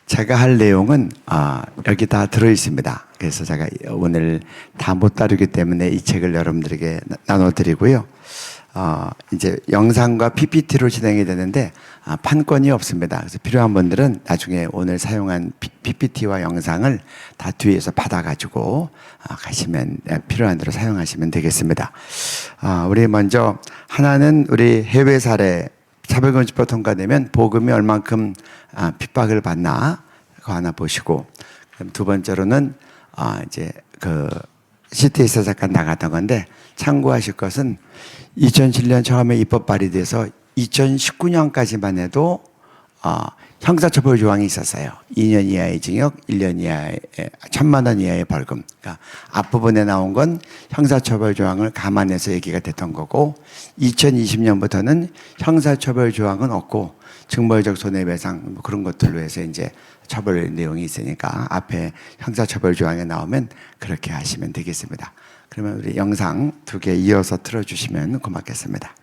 제가 할 내용은 여기 다 들어 있습니다. 그래서 제가 오늘 다 못 다루기 때문에 이 책을 여러분들에게 나눠드리고요. 이제 영상과 PPT로 진행이 되는데 판권이 없습니다. 그래서 필요한 분들은 나중에 오늘 사용한 PPT와 영상을 다 뒤에서 받아가지고 가시면 필요한 대로 사용하시면 되겠습니다. 우리 먼저 하나는 우리 해외 사례 차별금지법 통과되면 복음이 얼만큼 핍박을 받나 그거 하나 보시고, 그럼 두 번째로는 이제 그 CT에서 잠깐 나갔던 건데 참고하실 것은 2007년 처음에 입법 발의돼서 2019년까지만 해도 형사처벌 조항이 있었어요. 2년 이하의 징역, 1년 이하의 1,000만 원 이하의 벌금. 그러니까 앞부분에 나온 건 형사처벌 조항을 감안해서 얘기가 됐던 거고, 2020년부터는 형사처벌 조항은 없고 증벌적 손해배상 뭐 그런 것들로 해서 이제 처벌 내용이 있으니까 앞에 형사처벌 조항에 나오면 그렇게 하시면 되겠습니다. 그러면 우리 영상 두 개 이어서 틀어주시면 고맙겠습니다.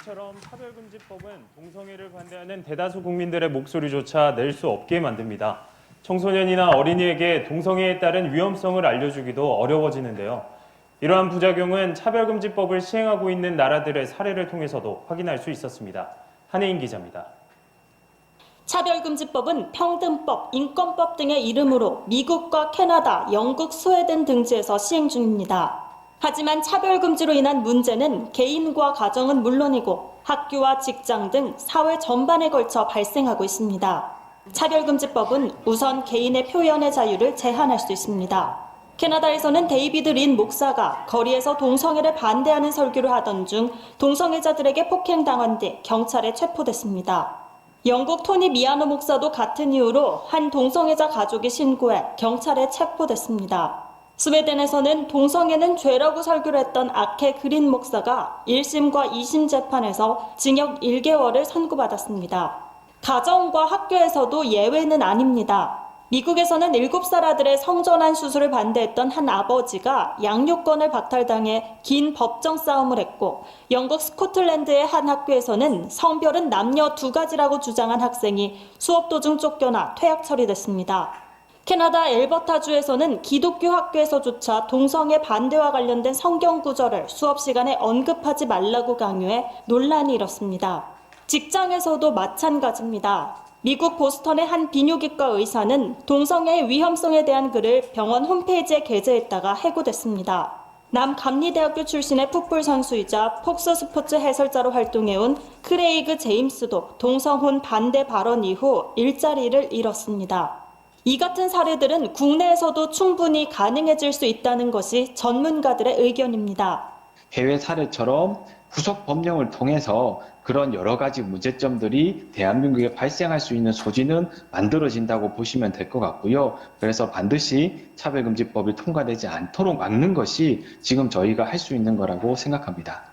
이처럼 차별금지법은 동성애를 반대하는 대다수 국민들의 목소리조차 낼 수 없게 만듭니다. 청소년이나 어린이에게 동성애에 따른 위험성을 알려주기도 어려워지는데요. 이러한 부작용은 차별금지법을 시행하고 있는 나라들의 사례를 통해서도 확인할 수 있었습니다. 한혜인 기자입니다. 차별금지법은 평등법, 인권법 등의 이름으로 미국과 캐나다, 영국, 스웨덴 등지에서 시행 중입니다. 하지만 차별금지로 인한 문제는 개인과 가정은 물론이고 학교와 직장 등 사회 전반에 걸쳐 발생하고 있습니다. 차별금지법은 우선 개인의 표현의 자유를 제한할 수 있습니다. 캐나다에서는 데이비드 린 목사가 거리에서 동성애를 반대하는 설교를 하던 중 동성애자들에게 폭행당한 뒤 경찰에 체포됐습니다. 영국 토니 미아노 목사도 같은 이유로 한 동성애자 가족이 신고해 경찰에 체포됐습니다. 스웨덴에서는 동성애는 죄라고 설교를 했던 아케 그린 목사가 1심과 2심 재판에서 징역 1개월을 선고받았습니다. 가정과 학교에서도 예외는 아닙니다. 미국에서는 7살 아들의 성전환 수술을 반대했던 한 아버지가 양육권을 박탈당해 긴 법정 싸움을 했고, 영국 스코틀랜드의 한 학교에서는 성별은 남녀 두 가지라고 주장한 학생이 수업 도중 쫓겨나 퇴학 처리됐습니다. 캐나다 엘버타주에서는 기독교 학교에서조차 동성애 반대와 관련된 성경 구절을 수업 시간에 언급하지 말라고 강요해 논란이 일었습니다. 직장에서도 마찬가지입니다. 미국 보스턴의 한 비뇨기과 의사는 동성애의 위험성에 대한 글을 병원 홈페이지에 게재했다가 해고됐습니다. 남감리대학교 출신의 풋볼 선수이자 폭스 스포츠 해설자로 활동해온 크레이그 제임스도 동성혼 반대 발언 이후 일자리를 잃었습니다. 이 같은 사례들은 국내에서도 충분히 가능해질 수 있다는 것이 전문가들의 의견입니다. 해외 사례처럼 후속 법령을 통해서 그런 여러 가지 문제점들이 대한민국에 발생할 수 있는 소지는 만들어진다고 보시면 될 것 같고요. 그래서 반드시 차별금지법이 통과되지 않도록 막는 것이 지금 저희가 할 수 있는 거라고 생각합니다.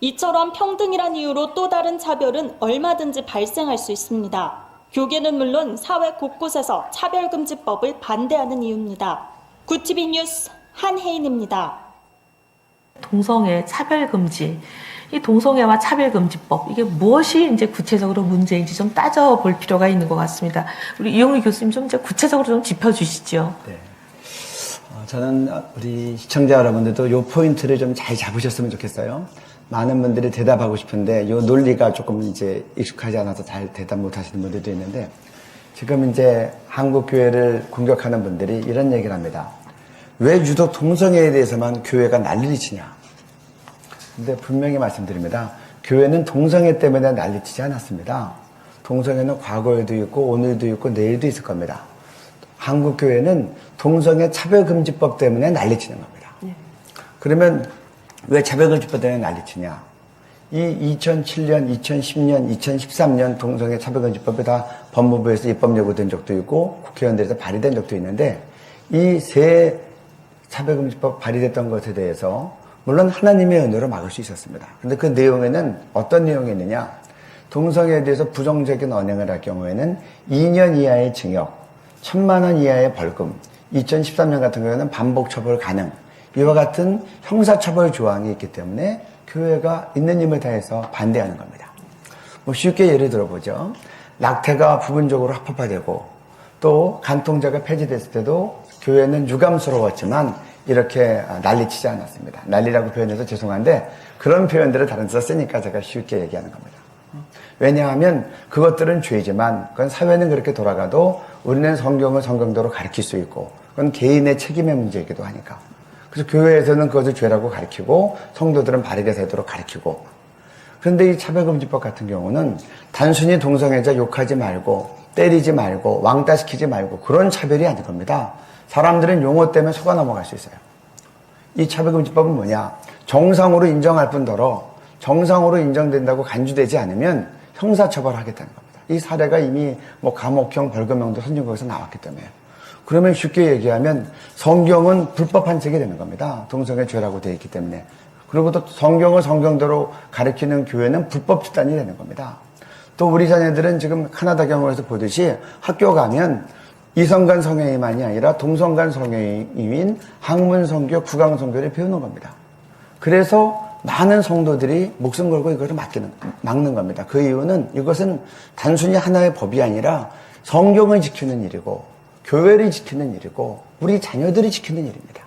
이처럼 평등이란 이유로 또 다른 차별은 얼마든지 발생할 수 있습니다. 교계는 물론 사회 곳곳에서 차별금지법을 반대하는 이유입니다. 구티비 뉴스 한혜인입니다. 동성애 차별금지, 이 동성애와 차별금지법, 이게 무엇이 이제 구체적으로 문제인지 좀 따져볼 필요가 있는 것 같습니다. 우리 이용희 교수님 좀 이제 구체적으로 좀 짚어주시죠. 네. 저는 우리 시청자 여러분들도 이 포인트를 좀 잘 잡으셨으면 좋겠어요. 많은 분들이 대답하고 싶은데 이 논리가 조금 이제 익숙하지 않아서 잘 대답 못 하시는 분들도 있는데, 지금 이제 한국 교회를 공격하는 분들이 이런 얘기를 합니다. 왜 유독 동성애에 대해서만 교회가 난리를 치냐? 근데 분명히 말씀드립니다. 교회는 동성애 때문에 난리치지 않았습니다. 동성애는 과거에도 있고 오늘도 있고 내일도 있을 겁니다. 한국 교회는 동성애 차별금지법 때문에 난리치는 겁니다. 그러면 왜 차별금지법 때문에 난리치냐? 이 2007년, 2010년, 2013년 동성애 차별금지법이 다 법무부에서 입법 예고된 적도 있고 국회의원들에서 발의된 적도 있는데, 이 세 차별금지법 발의됐던 것에 대해서 물론 하나님의 은혜로 막을 수 있었습니다. 그런데 그 내용에는 어떤 내용이 있느냐? 동성애에 대해서 부정적인 언행을 할 경우에는 2년 이하의 징역, 1,000만 원 이하의 벌금, 2013년 같은 경우에는 반복 처벌 가능, 이와 같은 형사처벌 조항이 있기 때문에 교회가 있는 힘을 다해서 반대하는 겁니다. 쉽게 예를 들어보죠. 낙태가 부분적으로 합법화되고 또 간통죄가 폐지됐을 때도 교회는 유감스러웠지만 이렇게 난리치지 않았습니다. 난리라고 표현해서 죄송한데 그런 표현들을 다른 데서 쓰니까 제가 쉽게 얘기하는 겁니다. 왜냐하면 그것들은 죄지만 그건 사회는 그렇게 돌아가도 우리는 성경을 성경대로 가르칠 수 있고 그건 개인의 책임의 문제이기도 하니까. 그래서 교회에서는 그것을 죄라고 가르치고 성도들은 바르게 살도록 가르치고. 그런데 이 차별금지법 같은 경우는 단순히 동성애자 욕하지 말고 때리지 말고 왕따시키지 말고 그런 차별이 아닌 겁니다. 사람들은 용어 때문에 속아 넘어갈 수 있어요. 이 차별금지법은 뭐냐? 정상으로 인정할 뿐더러 정상으로 인정된다고 간주되지 않으면 형사처벌하겠다는 겁니다. 이 사례가 이미 뭐 감옥형, 벌금형도 선진국에서 나왔기 때문에. 그러면 쉽게 얘기하면 성경은 불법한 책이 되는 겁니다. 동성애 죄라고 되어 있기 때문에. 그리고 또 성경을 성경대로 가르치는 교회는 불법 집단이 되는 겁니다. 또 우리 자녀들은 지금 카나다 경우에서 보듯이 학교 가면 이성간 성애만이 아니라 동성간 성애인 학문성교, 구강성교를 배우는 겁니다. 그래서 많은 성도들이 목숨 걸고 이거를 막는 겁니다. 그 이유는 이것은 단순히 하나의 법이 아니라 성경을 지키는 일이고 교회를 지키는 일이고 우리 자녀들이 지키는 일입니다.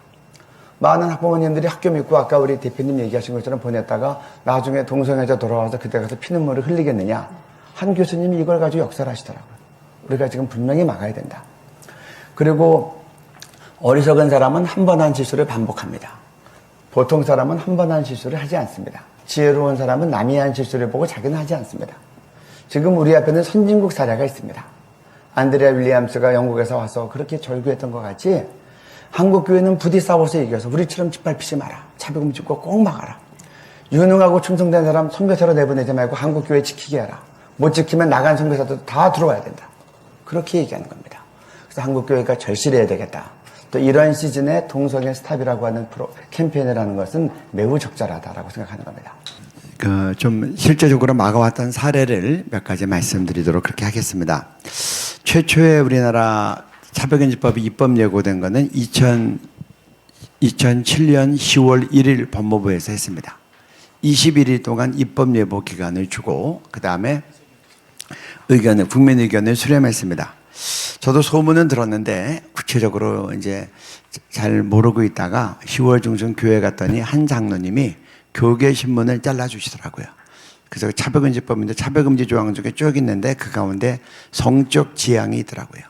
많은 학부모님들이 학교 믿고 아까 우리 대표님 얘기하신 것처럼 보냈다가 나중에 동성애자 돌아와서 그때 가서 피눈물을 흘리겠느냐. 한 교수님이 이걸 가지고 역사를 하시더라고요. 우리가 지금 분명히 막아야 된다. 그리고 어리석은 사람은 한 번 한 실수를 반복합니다. 보통 사람은 한 번 한 실수를 하지 않습니다. 지혜로운 사람은 남이 한 실수를 보고 자기는 하지 않습니다. 지금 우리 앞에는 선진국 사례가 있습니다. 안드레아 윌리엄스가 영국에서 와서 그렇게 절규했던 것 같이 한국 교회는 부디 싸워서 이겨서 우리처럼 짓밟히지 마라. 차별금지법 꼭 막아라. 유능하고 충성된 사람 선교사로 내보내지 말고 한국 교회 지키게 하라. 못 지키면 나간 선교사도 다 들어와야 된다. 그렇게 얘기하는 겁니다. 그래서 한국 교회가 절실해야 되겠다. 또 이런 시즌에 동성애 스탑이라고 하는 캠페인을 하는 것은 매우 적절하다라고 생각하는 겁니다. 좀 실제적으로 막아왔던 사례를 몇 가지 말씀드리도록 그렇게 하겠습니다. 최초에 우리나라 차별금지법이 입법 예고된 것은 2007년 10월 1일 법무부에서 했습니다. 21일 동안 입법 예보 기간을 주고 그 다음에 국민 의견을 수렴했습니다. 저도 소문은 들었는데 구체적으로 이제 잘 모르고 있다가 10월 중순 교회 갔더니 한 장로님이 교계 신문을 잘라주시더라고요. 그래서 차별금지법인데 차별금지 조항 중에 쭉 있는데 그 가운데 성적 지향이 있더라고요.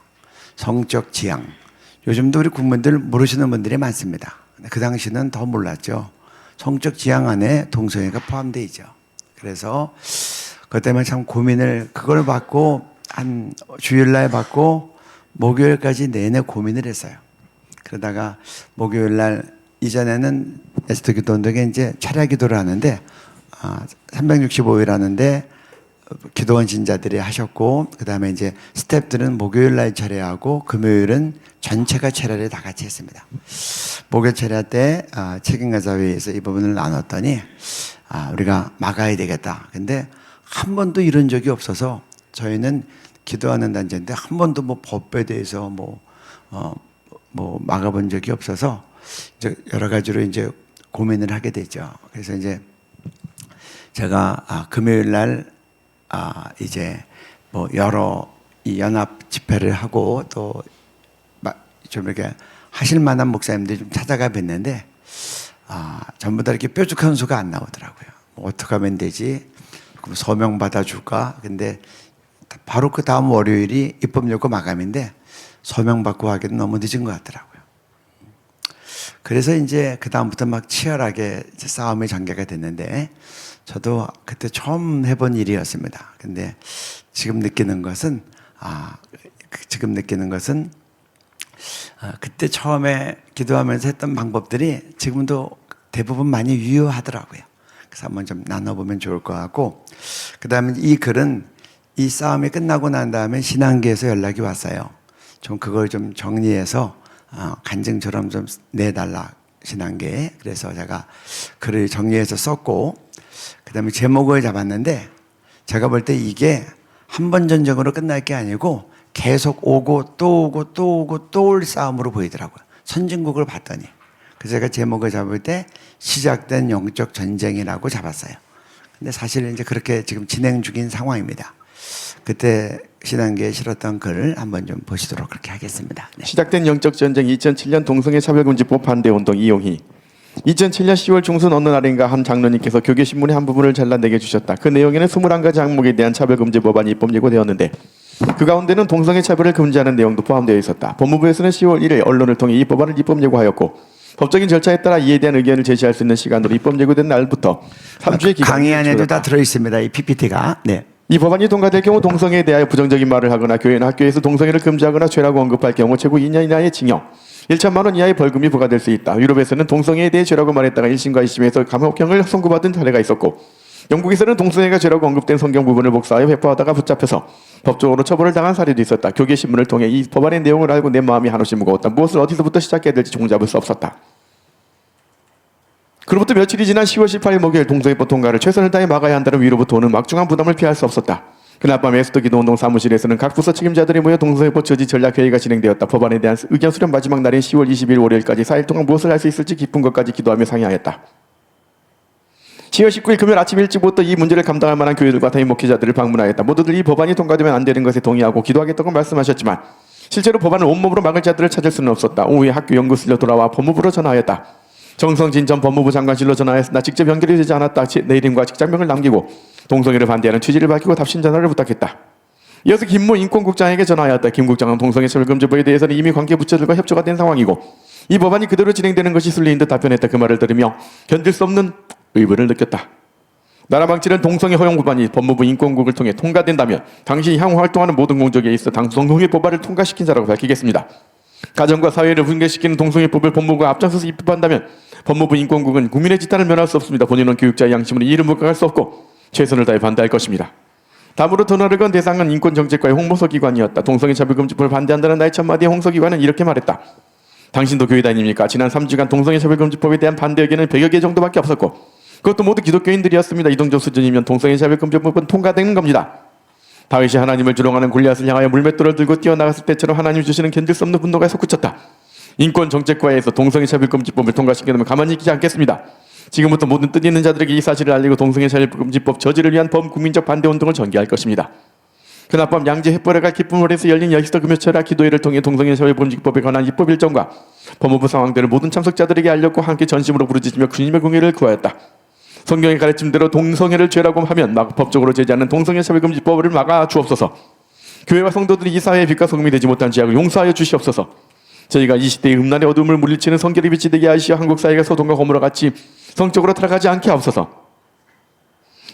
성적 지향. 요즘도 우리 국민들 모르시는 분들이 많습니다. 그 당시는 더 몰랐죠. 성적 지향 안에 동성애가 포함되어 있죠. 그래서 그것 때문에 참 고민을 그걸 받고 한 주일날 받고 목요일까지 내내 고민을 했어요. 그러다가 목요일날 이전에는 에스더 기도 운동에 이제 차례 기도를 하는데 365일 하는데 기도원 신자들이 하셨고 그 다음에 이제 스태프들은 목요일날 차례하고 금요일은 전체가 차례를 다 같이 했습니다. 목요일 차례 때 책임가사회에서 이 부분을 나눴더니 우리가 막아야 되겠다. 근데 한 번도 이런 적이 없어서 저희는 기도하는 단체인데 한 번도 뭐 법에 대해서 뭐 막아본 적이 없어서 이제 여러 가지로 이제 고민을 하게 되죠. 그래서 이제 제가 금요일 날 이제 뭐 여러 이 연합 집회를 하고 또 좀 이렇게 하실 만한 목사님들이 좀 찾아가 뵀는데 전부 다 이렇게 뾰족한 수가 안 나오더라고요. 뭐 어떻게 하면 되지? 그럼 서명 받아줄까? 근데 바로 그 다음 월요일이 입법 예고 마감인데 서명 받고 하기는 너무 늦은 것 같더라고요. 그래서 이제 그 다음부터 막 치열하게 싸움이 전개가 됐는데 저도 그때 처음 해본 일이었습니다. 근데 지금 느끼는 것은 그때 처음에 기도하면서 했던 방법들이 지금도 대부분 많이 유효하더라고요. 그래서 한번 좀 나눠보면 좋을 것 같고 그 다음에 이 글은 이 싸움이 끝나고 난 다음에 신앙계에서 연락이 왔어요. 좀 그걸 좀 정리해서 간증처럼 좀 내달라 신앙계에. 그래서 제가 글을 정리해서 썼고 그 다음에 제목을 잡았는데 제가 볼 때 이게 한 번 전쟁으로 끝날 게 아니고 계속 오고 또 오고 또 오고 또 올 싸움으로 보이더라고요. 선진국을 봤더니. 그래서 제가 제목을 잡을 때 시작된 영적 전쟁이라고 잡았어요. 근데 사실 이제 그렇게 지금 진행 중인 상황입니다. 그때 신한계에 실었던 글을 한번 좀 보시도록 그렇게 하겠습니다. 네. 시작된 영적 전쟁 2007년 동성애 차별금지법 반대운동 이용희 2007년 10월 중순 어느 날인가 한 장로님께서 교계신문의 한 부분을 잘라내게 주셨다. 그 내용에는 21가지 항목에 대한 차별금지 법안이 입법 예고되었는데 그 가운데는 동성애 차별을 금지하는 내용도 포함되어 있었다. 법무부에서는 10월 1일 언론을 통해 이 법안을 입법 예고하였고 법적인 절차에 따라 이에 대한 의견을 제시할 수 있는 시간으로 입법 예고된 날부터 3주의 기간이 강의 안에도 치러졌다. 다 들어있습니다. 이 PPT가. 네. 이 법안이 통과될 경우 동성애에 대하여 부정적인 말을 하거나 교회나 학교에서 동성애를 금지하거나 죄라고 언급할 경우 최고 2년 이하의 징역 1천만 원 이하의 벌금이 부과될 수 있다. 유럽에서는 동성애에 대해 죄라고 말했다가 1심과 2심에서 감옥형을 선고받은 사례가 있었고 영국에서는 동성애가 죄라고 언급된 성경 부분을 복사하여 배포하다가 붙잡혀서 법적으로 처벌을 당한 사례도 있었다. 교계신문을 통해 이 법안의 내용을 알고 내 마음이 한없이 무거웠다. 무엇을 어디서부터 시작해야 될지 종잡을 수 없었다. 그로부터 며칠이 지난 10월 18일 목요일 동성애법 통과를 최선을 다해 막아야 한다는 위로부터 오는 막중한 부담을 피할 수 없었다. 그날 밤 에스더 기도운동 사무실에서는 각 부서 책임자들이 모여 동성애법 저지 전략회의가 진행되었다. 법안에 대한 의견 수렴 마지막 날인 10월 20일 월요일까지 4일 동안 무엇을 할 수 있을지 깊은 것까지 기도하며 상의하였다. 10월 19일 금요일 아침 일찍부터 이 문제를 감당할 만한 교회들과 담임 목회자들을 방문하였다. 모두들 이 법안이 통과되면 안 되는 것에 동의하고 기도하겠다고 말씀하셨지만 실제로 법안을 온몸으로 막을 자들을 찾을 수는 없었다. 오후에 학교 연구실로 돌아와 법무부로 전화하였다. 정성진 전 법무부 장관실로 전화했으나 직접 연결이 되지 않았다. 내 이름과 직장명을 남기고 동성애를 반대하는 취지를 밝히고 답신 전화를 부탁했다. 이어서 김모 인권국장에게 전화하였다. 김 국장은 동성애 차별금지법에 대해서는 이미 관계 부처들과 협조가 된 상황이고 이 법안이 그대로 진행되는 것이 순리인 듯 답변했다. 그 말을 들으며 견딜 수 없는 의문을 느꼈다. 나라 망치는 동성애 허용 법안이 법무부 인권국을 통해 통과된다면 당시 향후 활동하는 모든 공적에 있어 동성애 법안을 통과시킨 자라고 밝히겠습니다. 가정과 사회를 분개시키는 동성애법을 법무부가 앞장서서 입법한다면 법무부 인권국은 국민의 지탄을 면할 수 없습니다. 본인은 교육자의 양심으로 이를 묵과할 수 없고 최선을 다해 반대할 것입니다. 다음으로 전화를 건 대상은 인권정책과의 홍보서 기관이었다. 동성애 차별금지법을 반대한다는 나의 첫마디의 홍서 기관은 이렇게 말했다. 당신도 교회 다닙니까? 지난 3주간 동성애 차별금지법에 대한 반대 의견은 100여 개 정도밖에 없었고 그것도 모두 기독교인들이었습니다. 이 정도 수준이면 동성애 차별금지법은 통과되는 겁니다. 다윗이 하나님을 조롱하는 골리앗을 향하여 물맷돌을 들고 뛰어나갔을 때처럼 하나님 주시는 견딜 수 없는 분노가 솟구쳤다. 인권정책과에서 동성애 차별금지법을 통과시키려면 가만히 있지 않겠습니다. 지금부터 모든 뜻 있는 자들에게 이 사실을 알리고 동성애 차별금지법 저지를 위한 범국민적 반대운동을 전개할 것입니다. 그날 밤 양재 햇벌에가 기쁨홀에서 열린 여시도 금요철야 기도회를 통해 동성애 차별금지법에 관한 입법 일정과 법무부 상황들을 모든 참석자들에게 알렸고 함께 전심으로 부르짖으며 주님의 공의를 구하였다. 성경의 가르침대로 동성애를 죄라고 하면 법적으로 제재하는 동성애 차별금지법을 막아 주옵소서. 교회와 성도들이 이 사회의 빛과 소금이 되지 못한 죄악을 용서하여 주시옵소서. 저희가 이 시대의 음란의 어둠을 물리치는 성결의 빛이 되게 하시어 한국 사회가 소돔과 고모라 같이 성적으로 타락하지 않게 하옵소서.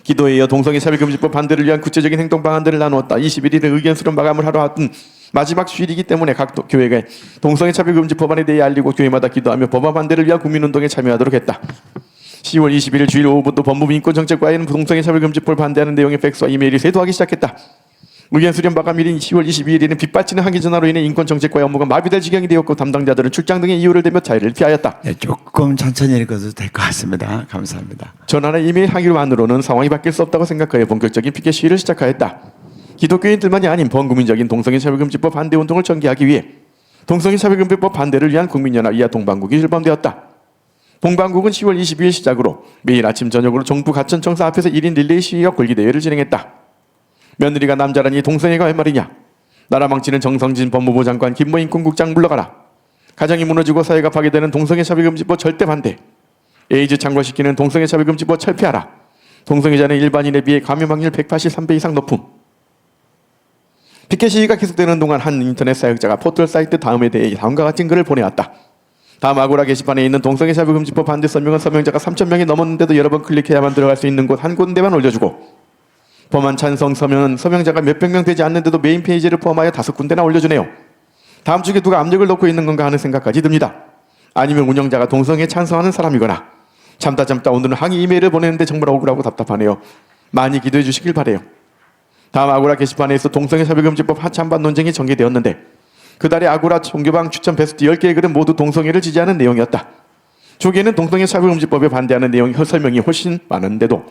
기도에 이어 동성애 차별금지법 반대를 위한 구체적인 행동 방안들을 나누었다. 21일에 의견 수렴 마감을 하러 왔던 마지막 주일이기 때문에 각 교회가 동성애 차별금지 법안에 대해 알리고 교회마다 기도하며 법안 반대를 위한 국민운동에 참여하도록 했다. 10월 21일 주일 오후부터 법무부 인권정책과에는 동성애 차별금지법을 반대하는 내용의 팩스와 이메일이 쇄도하기 시작했다. 의견 수렴 마감일인 10월 22일에는 빗받치는 항의 전화로 인해 인권정책과의 업무가 마비될 지경이 되었고 담당자들은 출장 등의 이유를 대며 자리를 피하였다. 네, 조금 천천히 읽어도 될 것 같습니다. 감사합니다. 전화나 이메일 항의만으로는 상황이 바뀔 수 없다고 생각하여 본격적인 피켓 시위를 시작하였다. 기독교인들만이 아닌 범국민적인 동성애 차별금지법 반대운동을 전개하기 위해 동성애 차별금지법 반대를 위한 국민연합 이하 동반국이 출범되었다. 동반국은 10월 22일 시작으로 매일 아침 저녁으로 정부 가천청사 앞에서 1인 릴레이 시위와 골기대회를 진행했다. 며느리가 남자라니 동성애가 웬 말이냐. 나라 망치는 정성진 법무부 장관 김모 인권국장 물러가라. 가정이 무너지고 사회가 파괴되는 동성애 차별금지법 절대 반대. 에이즈 창궐시키는 동성애 차별금지법 철폐하라. 동성애자는 일반인에 비해 감염 확률 183배 이상 높음. 피켓 시위가 계속되는 동안 한 인터넷 사용자가 포털 사이트 다음에 대해 다음과 같은 글을 보내왔다. 다음 아고라 게시판에 있는 동성애 차별금지법 반대 서명은 서명자가 3,000명이 넘었는데도 여러 번 클릭해야만 들어갈 수 있는 곳 한 군데만 올려주고 법안 찬성 서명은 서명자가 몇백 명 되지 않는데도 메인 페이지를 포함하여 5군데나 올려주네요. 다음 주에 누가 압력을 넣고 있는 건가 하는 생각까지 듭니다. 아니면 운영자가 동성애에 찬성하는 사람이거나 참다 오늘은 항의 이메일을 보내는데 정말 억울하고 답답하네요. 많이 기도해 주시길 바래요. 다음 아고라 게시판에서 동성애 차별금지법 찬반 논쟁이 전개되었는데 그달의 아고라 종교방 추천 베스트 10개의 글은 모두 동성애를 지지하는 내용이었다. 초기에는 동성애 차별금지법에 반대하는 내용 설명이 훨씬 많은데도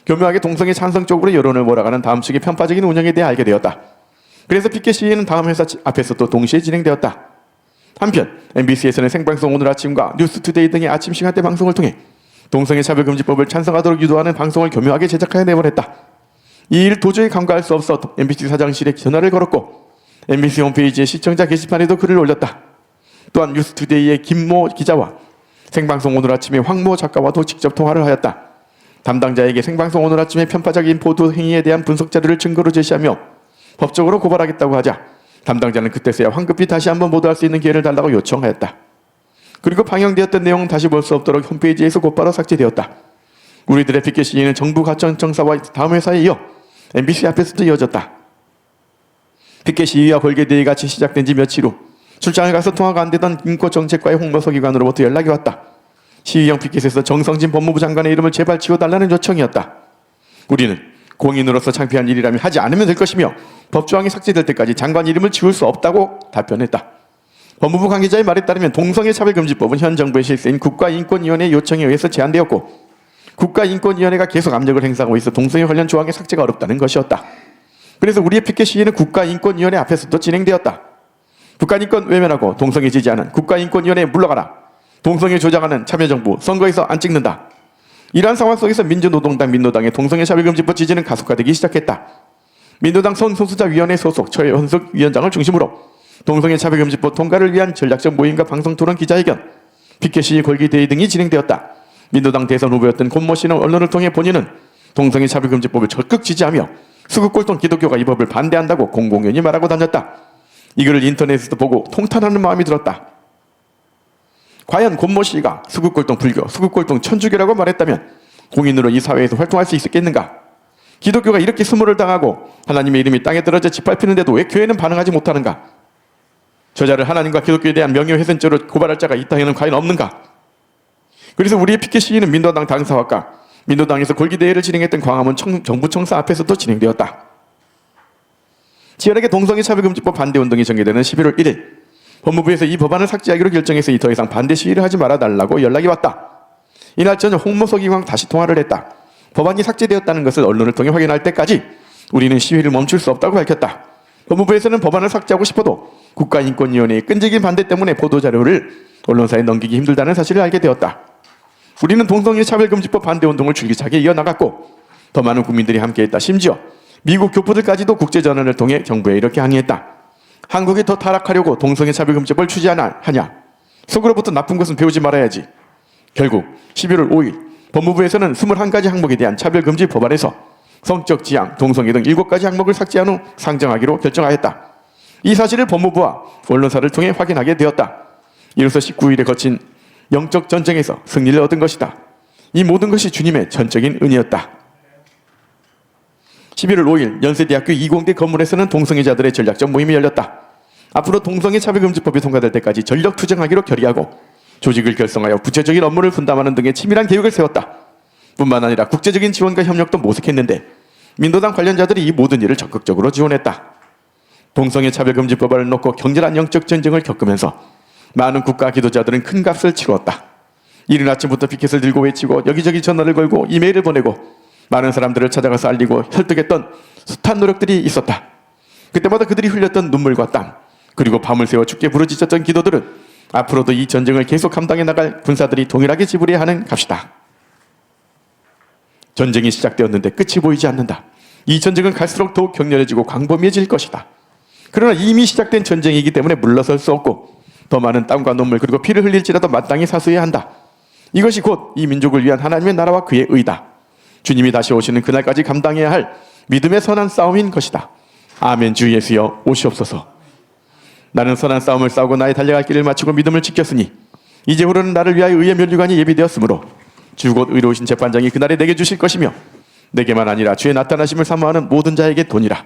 교묘하게 동성애 찬성 쪽으로 여론을 몰아가는 다음 측의 편파적인 운영에 대해 알게 되었다. 그래서 피켓 시위는 다음 회사 앞에서 또 동시에 진행되었다. 한편 MBC에서는 생방송 오늘 아침과 뉴스투데이 등의 아침 시간대 방송을 통해 동성애 차별금지법을 찬성하도록 유도하는 방송을 교묘하게 제작하여 내보냈다. 이 일 도저히 간과할 수 없어 MBC 사장실에 전화를 걸었고 MBC 홈페이지에 시청자 게시판에도 글을 올렸다. 또한 뉴스투데이의 김모 기자와 생방송 오늘 아침에 황모 작가와도 직접 통화를 하였다. 담당자에게 생방송 오늘 아침에 편파적인 보도 행위에 대한 분석 자료를 증거로 제시하며 법적으로 고발하겠다고 하자 담당자는 그때서야 황급히 다시 한번 보도할 수 있는 기회를 달라고 요청하였다. 그리고 방영되었던 내용은 다시 볼 수 없도록 홈페이지에서 곧바로 삭제되었다. 우리들의 피켓 시위는 정부 가천청사와 다음 회사에 이어 MBC 앞에서도 이어졌다. 피켓 시위와 벌개대회 같이 시작된 지 며칠 후 출장을 가서 통화가 안 되던 인권정책과의 홍보서기관으로부터 연락이 왔다. 시위형 피켓에서 정성진 법무부 장관의 이름을 제발 지워달라는 요청이었다. 우리는 공인으로서 창피한 일이라면 하지 않으면 될 것이며 법조항이 삭제될 때까지 장관 이름을 지울 수 없다고 답변했다. 법무부 관계자의 말에 따르면 동성애 차별금지법은 현 정부의 실세인 국가인권위원회 요청에 의해서 제안되었고 국가인권위원회가 계속 압력을 행사하고 있어 동성애 관련 조항의 삭제가 어렵다는 것이었다. 그래서 우리의 피켓 시위는 국가인권위원회 앞에서도 진행되었다. 북한인권 외면하고 동성애 지지하는 국가인권위원회에 물러가라. 동성애 조장하는 참여정부 선거에서 안 찍는다. 이러한 상황 속에서 민주노동당 민노당의 동성애 차별금지법 지지는 가속화되기 시작했다. 민노당 성소수자위원회 소속 최현숙 위원장을 중심으로 동성애 차별금지법 통과를 위한 전략적 모임과 방송토론 기자회견, 피켓 시위 걸기대회 등이 진행되었다. 민노당 대선 후보였던 권모 씨는 언론을 통해 본인은 동성애 차별금지법을 적극 지지하며 수국골동 기독교가 이 법을 반대한다고 공공연히 말하고 다녔다. 이 글을 인터넷에서 보고 통탄하는 마음이 들었다. 과연 권모 씨가 수국골동 불교, 수국골동 천주교라고 말했다면 공인으로 이 사회에서 활동할 수 있었겠는가? 기독교가 이렇게 수모를 당하고 하나님의 이름이 땅에 떨어져 짓밟히는데도 왜 교회는 반응하지 못하는가? 저자를 하나님과 기독교에 대한 명예훼손죄로 고발할 자가 이 땅에는 과연 없는가? 그래서 우리의 피켓 시위는 민노당 당사화과 민노당에서 골기대회를 진행했던 광화문 정부청사 앞에서도 진행되었다. 치열하게 동성애 차별금지법 반대운동이 전개되는 11월 1일 법무부에서 이 법안을 삭제하기로 결정해서 더 이상 반대 시위를 하지 말아달라고 연락이 왔다. 이날 저녁 홍모석이랑 다시 통화를 했다. 법안이 삭제되었다는 것을 언론을 통해 확인할 때까지 우리는 시위를 멈출 수 없다고 밝혔다. 법무부에서는 법안을 삭제하고 싶어도 국가인권위원회의 끈질긴 반대 때문에 보도자료를 언론사에 넘기기 힘들다는 사실을 알게 되었다. 우리는 동성애 차별금지법 반대운동을 줄기차게 이어나갔고 더 많은 국민들이 함께했다. 심지어 미국 교포들까지도 국제전환을 통해 정부에 이렇게 항의했다. 한국이 더 타락하려고 동성애 차별금지법을 추진하냐? 속으로부터 나쁜 것은 배우지 말아야지. 결국 11월 5일 법무부에서는 21가지 항목에 대한 차별금지 법안에서 성적 지향, 동성애 등 7가지 항목을 삭제한 후 상정하기로 결정하였다. 이 사실을 법무부와 언론사를 통해 확인하게 되었다. 이로써 19일에 거친 영적 전쟁에서 승리를 얻은 것이다. 이 모든 것이 주님의 전적인 은혜였다. 11월 5일 연세대학교 20대 건물에서는 동성애자들의 전략적 모임이 열렸다. 앞으로 동성애 차별금지법이 통과될 때까지 전력 투쟁하기로 결의하고 조직을 결성하여 구체적인 업무를 분담하는 등의 치밀한 계획을 세웠다. 뿐만 아니라 국제적인 지원과 협력도 모색했는데 민노당 관련자들이 이 모든 일을 적극적으로 지원했다. 동성애 차별금지법을 놓고 격렬한 영적 전쟁을 겪으면서 많은 국가 기도자들은 큰 값을 치루었다. 이른 아침부터 피켓을 들고 외치고 여기저기 전화를 걸고 이메일을 보내고 많은 사람들을 찾아가서 알리고 혈tuk했던 숱한 노력들이 있었다. 그때마다 그들이 흘렸던 눈물과 땀, 그리고 밤을 새워 죽게 부르짖었던 기도들은 앞으로도 이 전쟁을 계속 감당해 나갈 군사들이 동일하게 지불해야 하는 값이다. 전쟁이 시작되었는데 끝이 보이지 않는다. 이 전쟁은 갈수록 더욱 격렬해지고 광범위해질 것이다. 그러나 이미 시작된 전쟁이기 때문에 물러설 수 없고 더 많은 땀과 눈물 그리고 피를 흘릴지라도 마땅히 사수해야 한다. 이것이 곧 이 민족을 위한 하나님의 나라와 그의 의다. 주님이 다시 오시는 그날까지 감당해야 할 믿음의 선한 싸움인 것이다. 아멘. 주 예수여 오시옵소서. 나는 선한 싸움을 싸우고 나의 달려갈 길을 마치고 믿음을 지켰으니 이제후로는 나를 위하여 의의 면류관이 예비되었으므로 주 곧 의로우신 재판장이 그날에 내게 주실 것이며 내게만 아니라 주의 나타나심을 사모하는 모든 자에게 도니라.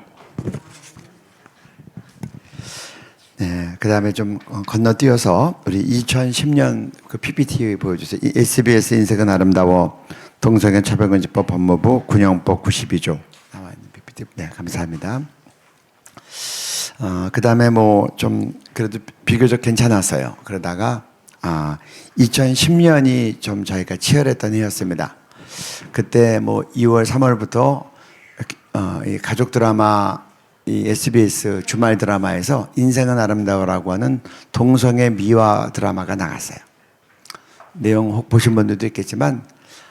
네, 그 다음에 좀 건너뛰어서 우리 2010년 그 PPT 보여주세요. SBS 인생은 아름다워 동성애 차별금지법 법무부 군형법 92조 나와 있는 PPT. 네, 감사합니다. 그 다음에 뭐 좀 그래도 비교적 괜찮았어요. 그러다가 2010년이 좀 저희가 치열했던 해였습니다. 그때 뭐 2월, 3월부터 이 가족 드라마 이 SBS 주말 드라마에서 인생은 아름다워라고 하는 동성애 미화 드라마가 나갔어요. 내용 혹 보신 분들도 있겠지만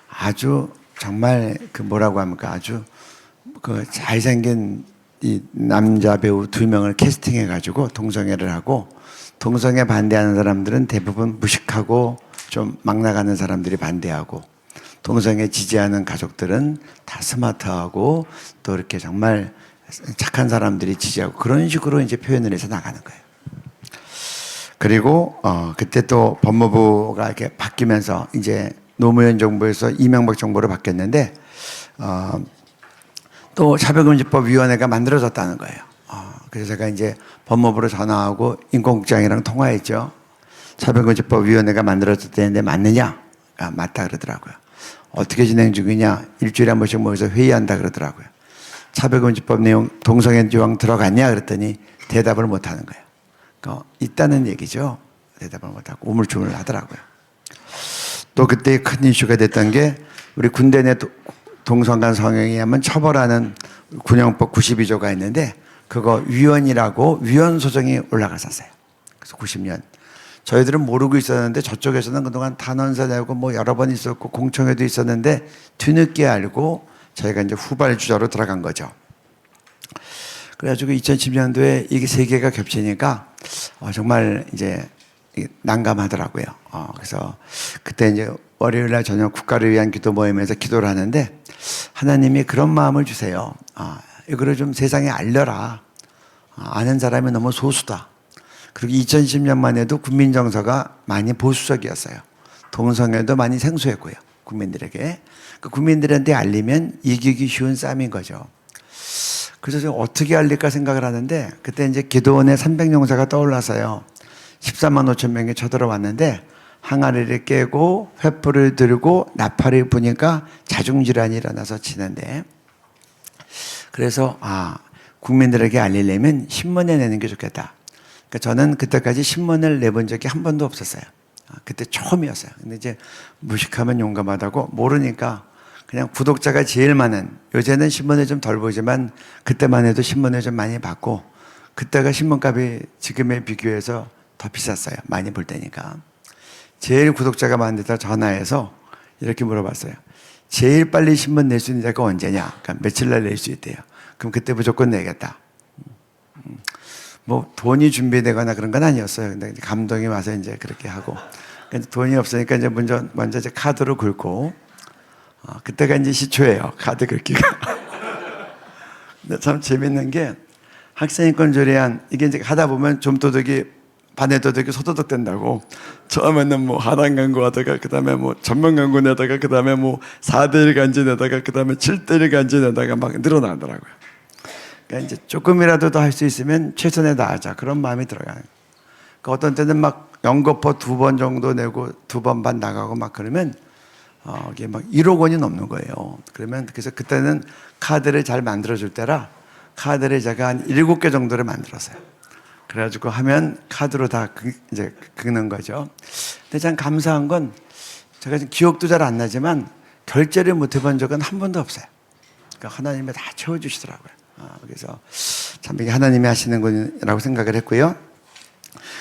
아주 정말 그 뭐라고 합니까? 아주 그 잘생긴 이 남자 배우 2명을 캐스팅해가지고 동성애를 하고 동성애 반대하는 사람들은 대부분 무식하고 좀 막 나가는 사람들이 반대하고 동성애 지지하는 가족들은 다 스마트하고 또 이렇게 정말 착한 사람들이 지지하고 그런 식으로 이제 표현을 해서 나가는 거예요. 그리고 그때 또 법무부가 이렇게 바뀌면서 이제 노무현 정부에서 이명박 정부로 바뀌었는데 또 차별금지법위원회가 만들어졌다는 거예요. 그래서 제가 이제 법무부로 전화하고 인권국장이랑 통화했죠. 차별금지법위원회가 만들어졌다는데 맞느냐? 맞다 그러더라고요. 어떻게 진행 중이냐? 일주일에 한 번씩 모여서 회의한다 그러더라고요. 차별금지법 내용 동성애 조항 들어갔냐? 그랬더니 대답을 못 하는 거예요. 그러니까 있다는 얘기죠. 대답을 못 하고 우물쭈물 하더라고요. 또 그때 큰 이슈가 됐던 게 우리 군대 내 동성간 성행위하면 처벌하는 군형법 92조가 있는데 그거 위헌이라고 위헌 소정이 올라갔었어요. 그래서 90년. 저희들은 모르고 있었는데 저쪽에서는 그동안 단원서 내고 뭐 여러 번 있었고 공청회도 있었는데 뒤늦게 알고 저희가 이제 후발주자로 들어간 거죠. 그래가지고 2010년도에 이게 세 개가 겹치니까 정말 이제 난감하더라고요. 그래서 그때 이제 월요일 날 저녁 국가를 위한 기도 모임에서 기도를 하는데 하나님이 그런 마음을 주세요. 이거를 좀 세상에 알려라. 아는 사람이 너무 소수다. 그리고 2010년만 해도 국민 정서가 많이 보수적이었어요. 동성애도 많이 생소했고요. 국민들에게. 그 국민들한테 알리면 이기기 쉬운 싸움인 거죠. 그래서 제가 어떻게 알릴까 생각을 하는데 그때 이제 기도원의 300용사가 떠올라서요. 14만 5천 명이 쳐들어왔는데 항아리를 깨고 횃불을 들고 나팔을 부니까 자중질환이 일어나서 치는데 그래서 국민들에게 알리려면 신문에 내는 게 좋겠다. 그러니까 저는 그때까지 신문을 내본 적이 한 번도 없었어요. 그때 처음이었어요. 근데 이제 무식하면 용감하다고 모르니까 그냥 구독자가 제일 많은 요새는 신문을 좀 덜 보지만 그때만 해도 신문을 좀 많이 봤고 그때가 신문값이 지금에 비교해서 더 비쌌어요. 많이 볼 때니까. 제일 구독자가 많은 데다 전화해서 이렇게 물어봤어요. 제일 빨리 신문 낼 수 있는 데가 언제냐? 그러니까 며칠 날 낼 수 있대요. 그럼 그때 무조건 내겠다. 뭐 돈이 준비되거나 그런 건 아니었어요. 근데 감독이 와서 이제 그렇게 하고 그러니까 돈이 없으니까 이제 먼저 이제 카드로 긁고 그때가 이제 시초예요. 카드 긁기가. 근데 참 재밌는 게 학생인권 조례안 이게 이제 하다 보면 좀도둑이 반해도둑이 소도둑 된다고 처음에는 뭐 하단 강구 하다가 그 다음에 뭐 전면 강구 내다가 그 다음에 뭐 4대1 간지 내다가 그 다음에 7대1 간지 내다가 막 늘어나더라고요. 그러니까 이제 조금이라도 더 할 수 있으면 최선에 다하자 그런 마음이 들어가요. 그러니까 어떤 때는 막 연거포 2번 정도 내고 2번 반 나가고 막 그러면 이게 막 1억 원이 넘는 거예요. 그러면 그래서 그때는 카드를 잘 만들어줄 때라 카드를 제가 한 7개 정도를 만들었어요. 그래가지고 하면 카드로 다 이제 긁는 거죠. 근데 참 감사한 건 제가 지금 기억도 잘 안 나지만 결제를 못 해본 적은 한 번도 없어요. 그러니까 하나님이 다 채워주시더라고요. 그래서 참 이게 하나님이 하시는 거라고 생각을 했고요.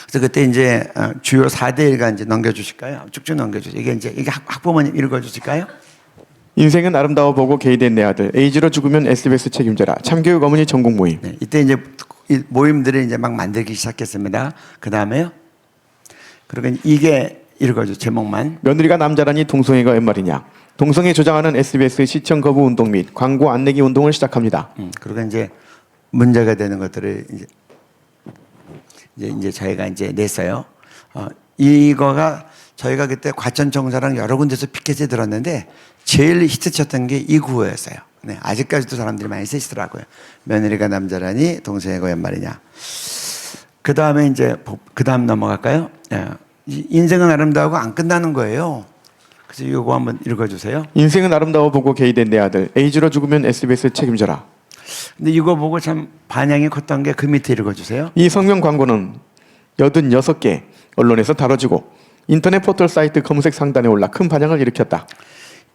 그래서 그때 이제 주요 4대1가 이제 넘겨주실까요? 쭉쭉 넘겨주세요. 이게 학부모님 읽어주실까요? 인생은 아름다워 보고 게이된 내 아들. 에이즈로 죽으면 SBS 책임져라. 참교육 어머니 전국 모임. 네, 이때 이제 이 모임들을 이제 막 만들기 시작했습니다. 그 다음에요. 그리고 이게 읽어줘 제목만. 며느리가 남자라니 동성애가 웬 말이냐. 동성애 조장하는 SBS 시청 거부 운동 및 광고 안 내기 운동을 시작합니다. 그리고 이제 문제가 되는 것들을 이제 저희가 이제 냈어요. 이거가 저희가 그때 과천청사랑 여러 군데서 피켓에 들었는데 제일 히트쳤던 게 이 구호였어요. 네, 아직까지도 사람들이 많이 쓰시더라고요. 며느리가 남자라니 동성애가 웬 말이냐. 그 다음에 이제 그 다음 넘어갈까요? 인생은 아름다우고 안 끝나는 거예요. 그래서 이거 한번 읽어주세요. 인생은 아름다워 보고 게이된 내 아들. 에이즈로 죽으면 SBS 책임져라. 근데 이거 보고 참 반향이 컸던 게 그 밑에 읽어주세요. 이 성명 광고는 86개 언론에서 다뤄지고 인터넷 포털 사이트 검색 상단에 올라 큰 반향을 일으켰다.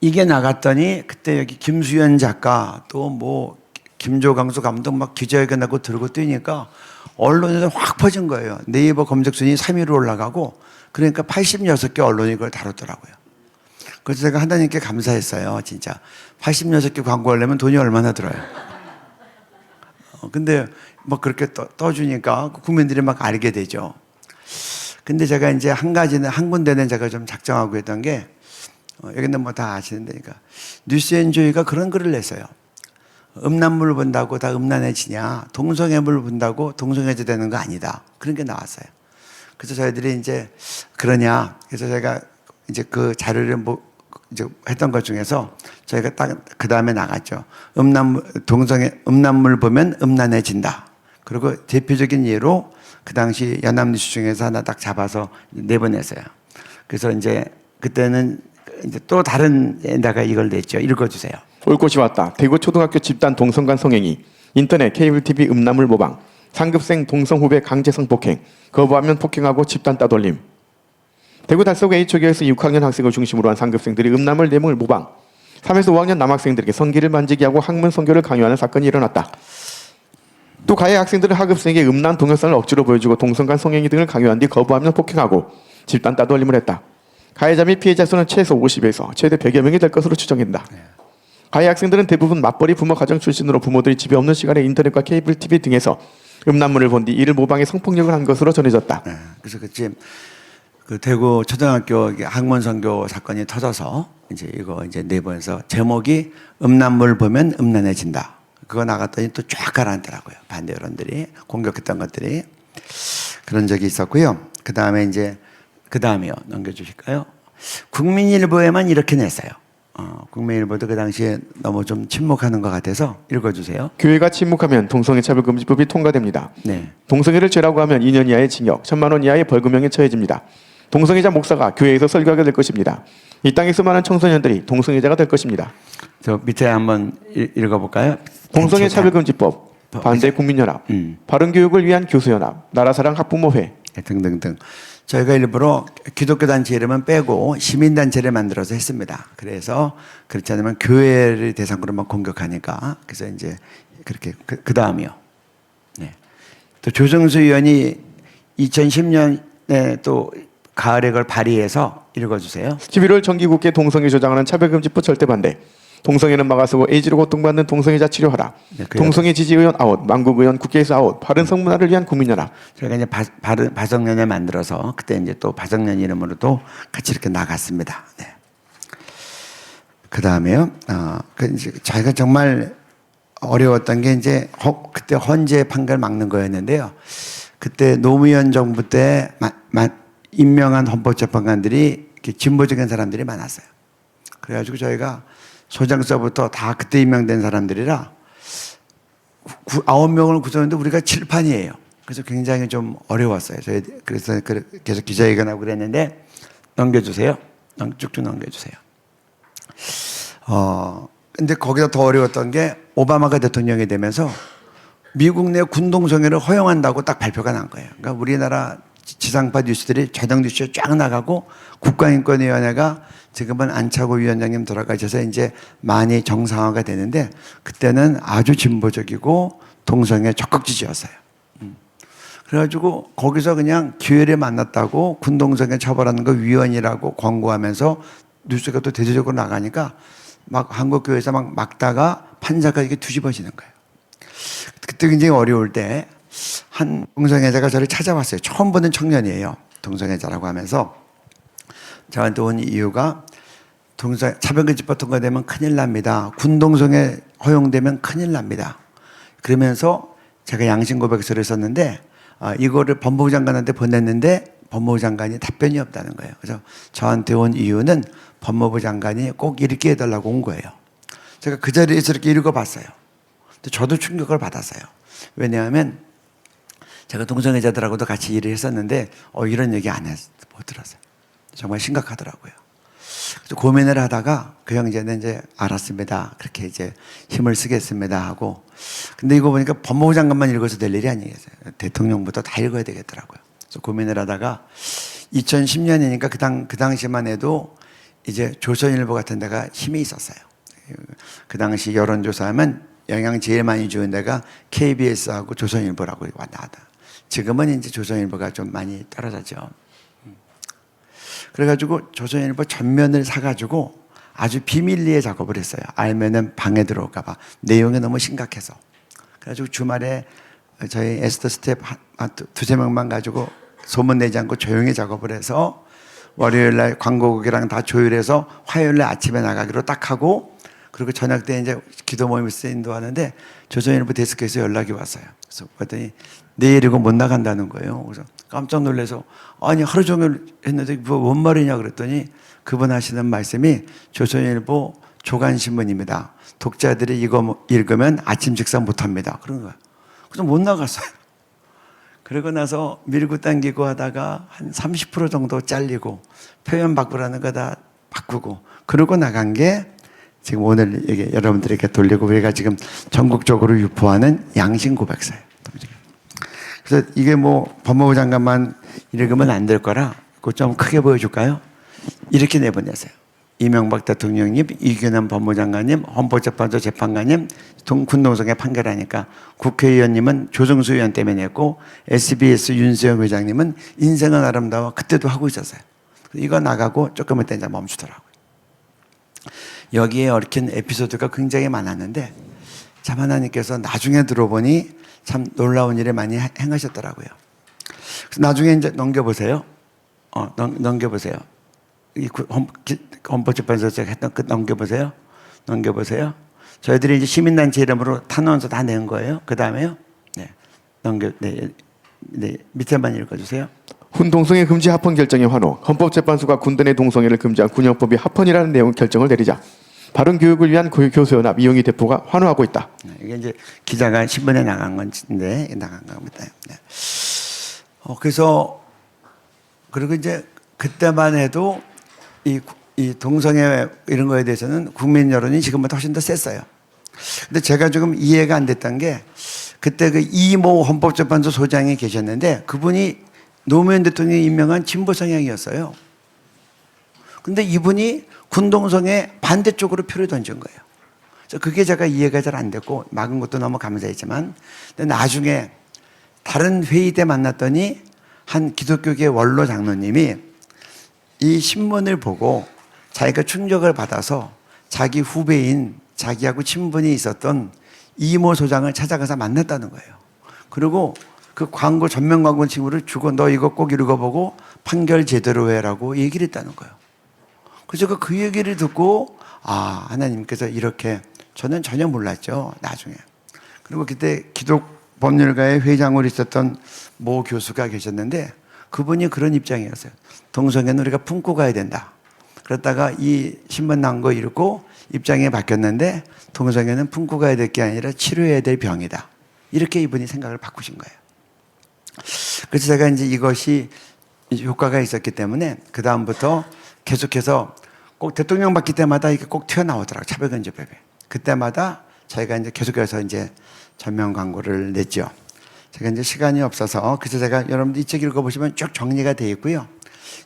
이게 나갔더니 그때 여기 김수현 작가 또 뭐 김조강수 감독 막 기자회견하고 들고 뛰니까 언론에서 확 퍼진 거예요. 네이버 검색 순위 3위로 올라가고 그러니까 86개 언론이 그걸 다뤘더라고요. 그래서 제가 하나님께 감사했어요. 진짜 86개 광고하려면 돈이 얼마나 들어요. 근데 뭐 그렇게 떠주니까 국민들이 막 알게 되죠. 근데 제가 이제 한 군데는 제가 좀 작정하고 했던 게, 여기는 뭐 다 아시는데, 그러니까 뉴스엔조이가 그런 글을 냈어요. 음란물 본다고 다 음란해지냐? 동성애물 본다고 동성애자 되는 거 아니다. 그런 게 나왔어요. 그래서 저희들이 이제 그러냐? 그래서 제가 이제 그 자료를 이제 했던 것 중에서 저희가 딱 그 다음에 나갔죠. 음란물 보면 음란해진다. 그리고 대표적인 예로 그 당시 연합뉴스 중에서 하나 딱 잡아서 내보냈어요. 그래서 이제 그때는 이제 또 다른 데다가 이걸 냈죠. 읽어주세요. 올 것이 왔다. 대구 초등학교 집단 동성 간 성행위, 인터넷 케이블 TV 음란물 모방, 상급생 동성 후배 강제 성폭행, 거부하면 폭행하고 집단 따돌림. 대구 달서구 H초교에서 6학년 학생을 중심으로 한 상급생들이 음란물 내용을 모방, 3에서 5학년 남학생들에게 성기를 만지게 하고 학문 성교를 강요하는 사건이 일어났다. 또 가해 학생들은 하급생에게 음란 동영상을 억지로 보여주고 동성 간 성행위 등을 강요한 뒤 거부하면 폭행하고 집단 따돌림을 했다. 가해자 및 피해자 수는 최소 50에서 최대 100여 명이 될 것으로 추정된다. 가해 학생들은 대부분 맞벌이 부모 가정 출신으로 부모들이 집에 없는 시간에 인터넷과 케이블 TV 등에서 음란물을 본 뒤 이를 모방해 성폭력을 한 것으로 전해졌다. 그래서 그 대구 초등학교 학문 선교 사건이 터져서 이제 이거 이제 내보내서 제목이 음란물 보면 음란해진다. 그거 나갔더니 또 쫙 가라앉더라고요. 반대 여론들이 공격했던 것들이 그런 적이 있었고요. 그 다음에 이제 그 다음이요. 넘겨주실까요? 국민일보에만 이렇게 냈어요. 국민일보도 그 당시에 너무 좀 침묵하는 것 같아서 읽어주세요. 교회가 침묵하면 동성애 차별금지법이 통과됩니다. 네. 동성애를 죄라고 하면 2년 이하의 징역, 1,000만 원 이하의 벌금형에 처해집니다. 동성애자 목사가 교회에서 설교하게 될 것입니다. 이 땅에 수많은 청소년들이 동성애자가 될 것입니다. 저 밑에 한번 읽어볼까요? 동성애 차별금지법, 반대 국민연합, 바른교육을 위한 교수연합, 나라사랑 학부모회 등등등. 저희가 일부러 기독교 단체 이름은 빼고 시민단체를 만들어서 했습니다. 그래서 그렇지 않으면 교회를 대상으로만 공격하니까. 그래서 이제 그렇게 그 다음이요. 네. 또 조정수 의원이 2010년에 또 가을에 그걸 발의해서 읽어주세요. 11월 정기국회 동성애 조장하는 차별금지법 절대 반대. 동성애는 막아서고 에이즈로 고통받는 동성애자 치료하라. 네, 동성애 지지의원 아웃, 만국의원 국회에서 아웃, 바른 성문화를 위한 국민연합. 저희가 이제 바성년을 만들어서 그때 이제 또 바성년 이름으로도 같이 이렇게 나갔습니다. 네. 그 다음에요. 이제 저희가 정말 어려웠던 게 이제 그때 헌재 판결 막는 거였는데요. 그때 노무현 정부 때 임명한 헌법재판관들이 진보적인 사람들이 많았어요. 그래가지고 저희가 소장서부터 다 그때 임명된 사람들이라 9명을 구성했는데 우리가 7판이에요. 그래서 굉장히 좀 어려웠어요. 저희 그래서 계속 기자회견하고 그랬는데 넘겨주세요. 쭉쭉 넘겨주세요. 근데 거기서 더 어려웠던 게 오바마가 대통령이 되면서 미국 내 군동성애를 허용한다고 딱 발표가 난 거예요. 그러니까 우리나라 지상파 뉴스들이 저녁 뉴스에 쫙 나가고 국가인권위원회가 지금은 안차고 위원장님 돌아가셔서 이제 많이 정상화가 되는데 그때는 아주 진보적이고 동성애 적극 지지였어요. 그래가지고 거기서 그냥 기회를 만났다고 군동성애 처벌하는 거 위헌이라고 권고하면서 뉴스가 또 대대적으로 나가니까 막 한국교회에서 막 막다가 판사가 이게 뒤집어지는 거예요. 그때 굉장히 어려울 때 한 동성애자가 저를 찾아왔어요. 처음 보는 청년이에요. 동성애자라고 하면서 저한테 온 이유가 차별금지법 통과되면 큰일 납니다. 군동성애 허용되면 큰일 납니다. 그러면서 제가 양심 고백서를 썼는데 이거를 법무부 장관한테 보냈는데 법무부 장관이 답변이 없다는 거예요. 그래서 저한테 온 이유는 법무부 장관이 꼭 이렇게 해달라고 온 거예요. 제가 그 자리에서 이렇게 읽어봤어요. 근데 저도 충격을 받았어요. 왜냐하면 제가 동성애자들하고도 같이 일을 했었는데 이런 얘기 못 들었어요. 정말 심각하더라고요. 그래서 고민을 하다가 그 형제는 이제 알았습니다. 그렇게 이제 힘을 쓰겠습니다 하고. 근데 이거 보니까 법무부 장관만 읽어서 될 일이 아니겠어요. 대통령부터 다 읽어야 되겠더라고요. 그래서 고민을 하다가 2010년이니까 그 당시만 해도 이제 조선일보 같은 데가 힘이 있었어요. 그 당시 여론조사하면 영향 제일 많이 주는 데가 KBS하고 조선일보라고 나왔다. 지금은 이제 조선일보가 좀 많이 떨어졌죠. 그래가지고 조선일보 전면을 사가지고 아주 비밀리에 작업을 했어요. 알면은 방에 들어올까봐. 내용이 너무 심각해서. 그래가지고 주말에 저희 에스더 스텝 두세 명만 가지고 소문 내지 않고 조용히 작업을 해서 월요일 날 광고국이랑 다 조율해서 화요일 날 아침에 나가기로 딱 하고, 그리고 저녁 때 이제 기도 모임에서 인도하는데 조선일보 데스크에서 연락이 왔어요. 그래서 봤더니 내일 이거 못 나간다는 거예요. 그래서 깜짝 놀라서 아니 하루 종일 했는데 뭔 말이냐 그랬더니 그분 하시는 말씀이 조선일보 조간신문입니다. 독자들이 이거 읽으면 아침 식사 못합니다. 그런 거예요. 그래서 못 나갔어요. 그러고 나서 밀고 당기고 하다가 한 30% 정도 잘리고 표현 바꾸라는 거 다 바꾸고 그러고 나간 게 지금 오늘 이게 여러분들에게 돌리고 우리가 지금 전국적으로 유포하는 양심 고백서예요. 그래서 이게 뭐 법무부 장관만 읽으면 안 될 거라 그거 좀 크게 보여줄까요? 이렇게 내보내세요. 이명박 대통령님, 이규남 법무장관님, 헌법재판소 재판관님, 군동성에 판결하니까 국회의원님은 조정수 의원 때문에 냈고 SBS 윤수영 회장님은 인생은 아름다워 그때도 하고 있었어요. 이거 나가고 조금 있다 이제 멈추더라고요. 여기에 얽힌 에피소드가 굉장히 많았는데 참 하나님께서 나중에 들어보니 참 놀라운 일을 많이 행하셨더라고요. 그래서 나중에 이제 넘겨보세요. 넘겨보세요. 이 헌법재판소에서 했던 끝 넘겨보세요. 넘겨보세요. 저희들이 이제 시민단체 이름으로 탄원서 다 낸 거예요. 그 다음에요. 네, 밑에만 읽어주세요. 훈동성애 금지 합헌 결정의 환호. 헌법재판소가 군대 내 동성애를 금지한 군형법이 합헌이라는 내용 결정을 내리자 바른 교육을 위한 교수연합 이용희 대표가 환호하고 있다. 이게 이제 기자가 신문에 나간 건데 나간 겁니다. 네. 그래서 그리고 이제 그때만 해도 이 동성애 이런 거에 대해서는 국민 여론이 지금보다 훨씬 더 셌어요. 근데 제가 조금 이해가 안 됐던 게 그때 그 이모 헌법재판소 소장이 계셨는데 그분이 노무현 대통령이 임명한 진보 성향이었어요. 근데 이분이 군동성애 반대쪽으로 표를 던진 거예요. 그래서 그게 제가 이해가 잘 안 됐고 막은 것도 너무 감사했지만 근데 나중에 다른 회의 때 만났더니 한 기독교계 원로 장로님이 이 신문을 보고 자기가 충격을 받아서 자기 후배인 자기하고 친분이 있었던 이모 소장을 찾아가서 만났다는 거예요. 그리고 그 광고 전면 광고 친구를 주고 너 이거 꼭 읽어보고 판결 제대로 해라고 얘기를 했다는 거예요. 그래서 그 얘기를 듣고 아 하나님께서 이렇게 저는 전혀 몰랐죠 나중에. 그리고 그때 기독법률가의 회장으로 있었던 모 교수가 계셨는데 그분이 그런 입장이었어요. 동성애는 우리가 품고 가야 된다. 그러다가 이 신문 난 거 읽고 입장이 바뀌었는데 동성애는 품고 가야 될 게 아니라 치료해야 될 병이다. 이렇게 이분이 생각을 바꾸신 거예요. 그래서 제가 이제 이것이 효과가 있었기 때문에 그 다음부터 계속해서 꼭 대통령 바뀔 때마다 이게 꼭 튀어나오더라고요. 차별금지법이. 그때마다 저희가 이제 계속해서 이제 전면 광고를 냈죠. 제가 이제 시간이 없어서 그래서 제가 여러분들 이 책 읽어보시면 쭉 정리가 되어 있고요.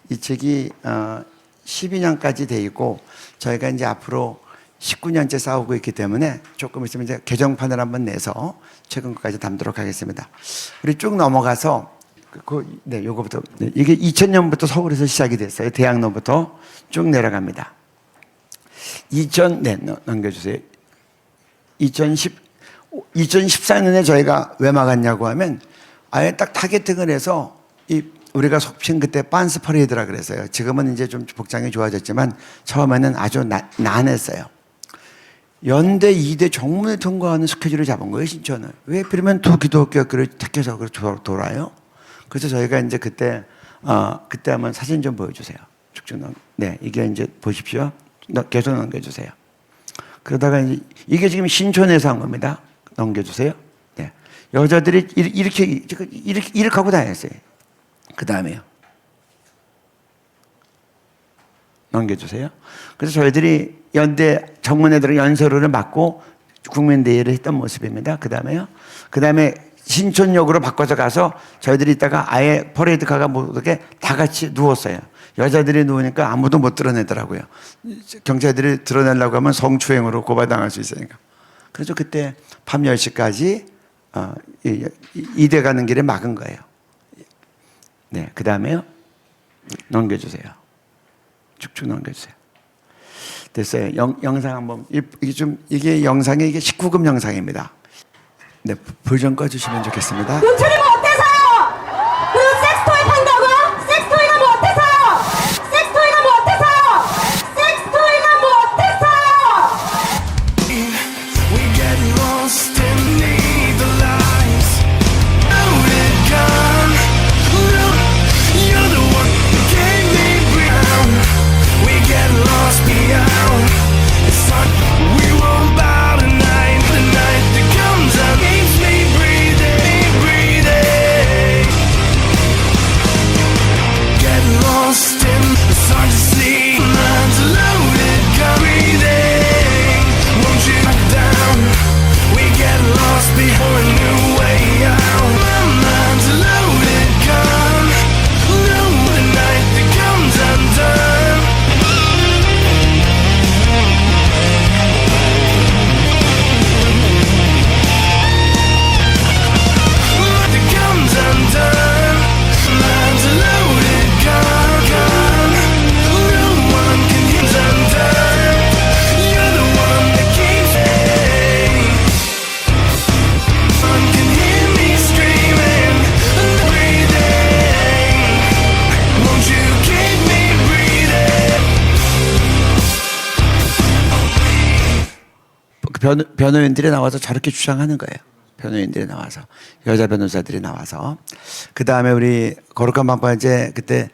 이 책이 12년까지 되어 있고 저희가 이제 앞으로 19년째 싸우고 있기 때문에 조금 있으면 이제 개정판을 한번 내서 최근 것까지 담도록 하겠습니다. 우리 쭉 넘어가서 네, 요거부터 이게 2000년부터 서울에서 시작이 됐어요. 대학로부터 쭉 내려갑니다. 네, 넘겨주세요. 2014년에 저희가 왜 막았냐고 하면 아예 딱 타겟팅을 해서 우리가 속칭 그때 빤스 퍼레이드라 그랬어요. 지금은 이제 좀 복장이 좋아졌지만 처음에는 아주 난했어요. 연대 2대 정문을 통과하는 스케줄을 잡은 거예요, 신촌을. 왜 그러면 두 기독교 학교를 택해서 돌아요? 그래서 저희가 이제 그때 한번 사진 좀 보여주세요. 쭉쭉 네, 이게 이제 보십시오. 계속 넘겨주세요. 그러다가 이게 지금 신촌에서 한 겁니다. 넘겨주세요. 네. 여자들이 이렇게 하고 다녔어요. 그 다음에요. 넘겨주세요. 그래서 저희들이 연대 정문에들은 연설을 맡고 국민대회를 했던 모습입니다. 그 다음에요. 그 다음에 신촌역으로 바꿔서 가서 저희들이 있다가 아예 퍼레이드카가 못오게 다 같이 누웠어요. 여자들이 누우니까 아무도 못 드러내더라고요. 경찰들이 드러내려고 하면 성추행으로 고발당할 수 있으니까. 그래서 그때 밤 10시까지 이대 가는 길에 막은 거예요. 네, 그 다음에요. 넘겨주세요. 쭉쭉 넘겨주세요. 됐어요. 영상 한번 이게 영상이 이게 19금 영상입니다. 네, 불 좀 꺼주시면 좋겠습니다. 노출이 뭐 어때서요? 그리고 섹스토이 판다고요? 섹스토이가 뭐 어때서요? 섹스토이가 뭐 어때서요? 섹스토이가 뭐 어때서요? We get lost and need the lies. Loaded gun. You're the one who gave me ground. We get lost beyond. It's like we won't bow tonight. The night that comes and keeps me breathing, breathing. Get lost in the hard to see. Minds loaded, gun breathing. Won't you back down? We get lost before a new way out. My mind's loaded, gun. No, the night that comes undone. That comes undone. Mind's loaded, gun, gun. No one can use undone. You're the one that keeps me. One can hear me screaming and breathing. Won't you keep me breathing? 변호인들이 나와서 저렇게 주장하는 거예요. 변호인들이 나와서, 여자 변호사들이 나와서. 그 다음에 우리 거룩한 방파제 그때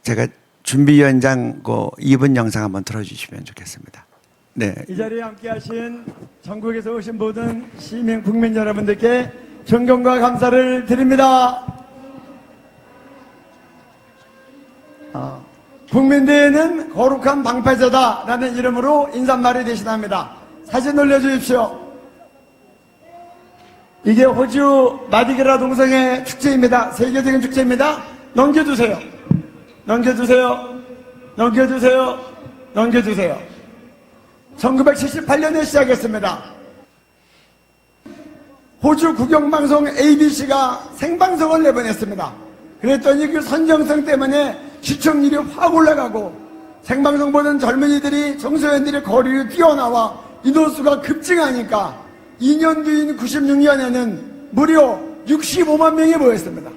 제가 준비위원장 2분 영상 한번 틀어주시면 좋겠습니다. 네. 이 자리에 함께하신 전국에서 오신 모든 시민 국민 여러분들께 존경과 감사를 드립니다. 국민대회는 거룩한 방파제다라는 이름으로 인사말을 대신합니다. 사진 올려주십시오. 이게 호주 마디그라 동성애 축제입니다. 세계적인 축제입니다. 넘겨주세요. 넘겨주세요. 넘겨주세요. 넘겨주세요. 1978년에 시작했습니다. 호주 국영방송 ABC가 생방송을 내보냈습니다. 그랬더니 그 선정성 때문에 시청률이 확 올라가고 생방송 보는 젊은이들이 청소년들이 거리로 뛰어나와 인원수가 급증하니까 2년 뒤인 96년에는 무려 65만 명이 모였습니다.